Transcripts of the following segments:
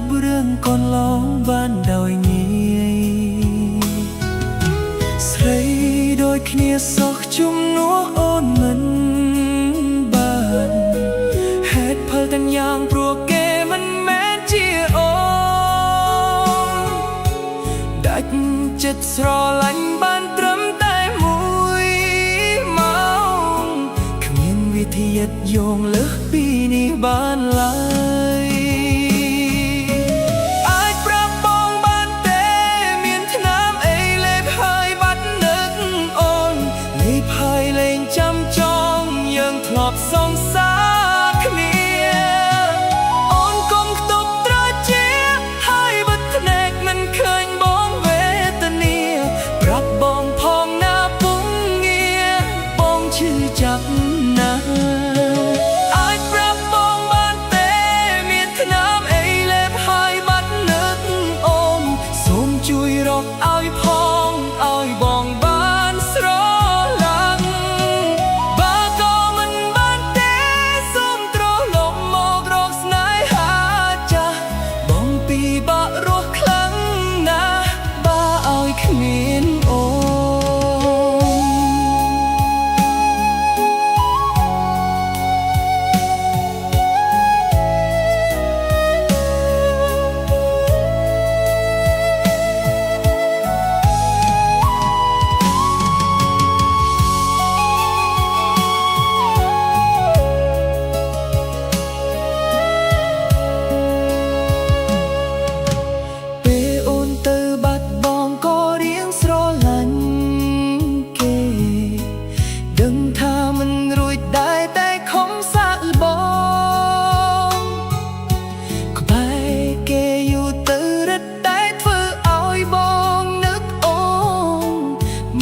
บเรื่องก่อนร้องบ้านดอยងាយស្រីដូចគ្នាសោះជំនួសអូនមិនបានហេតុផលទាំងយ៉ាងព្រោះគេមិនមែនជាអូនដាច់ចិត្តស្រឡាញ់បានត្រឹមតែមួយម៉ោងគ្មានវិធីយត់យងលើសពីនេះបានឡើយសងសាគ្នាអូនកុំខ្ទប់ត្រជាហើយបិទភ្នែកមិនឃើញបងវេទនាប្រាប់បងផងណាពុំងារបងឈឺចាប់ណាស់អាចប្រាប់បងបានទេមានថ្នាំអីលេបហើយបាត់នឹកអូនសូមជួយរកឲ្យផងឲ្យបងបានស្រឡាញ់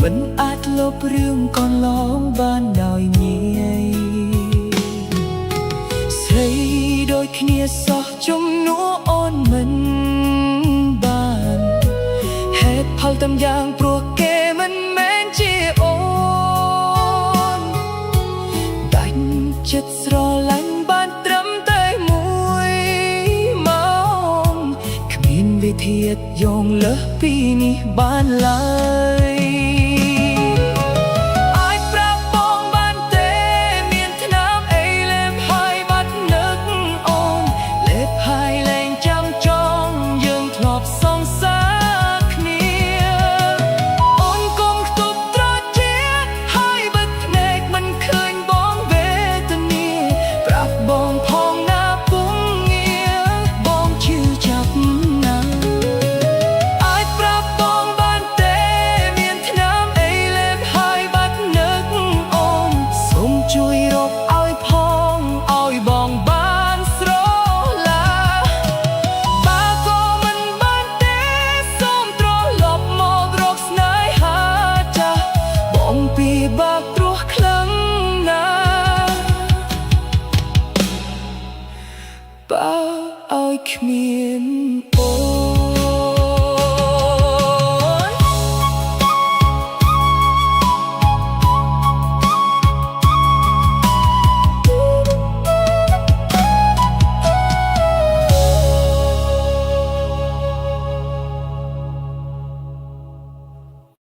មិនអាចលុបរឿងកន្លងបានដោយងាយស្រីដូចគ្នាសោះជំនួសអូនមិនបានហេតុផលតាមយ៉ាងព្រោះគេមិនមែនជាអូនដាច់ចិត្តស្រឡាញ់បានត្រឹមតែមួយម៉ោងគ្មានវិធីយងលើសពីនេះបានឡើយជួយរកឲ្យផងឲ្យបងបានស្រឡាបើក៏មិនបានទេសូមត្រឡប់មករកស្នេហាចាស់បងពិបាកព្រោះខ្លាំងណាស់បើឲ្យគ្មាន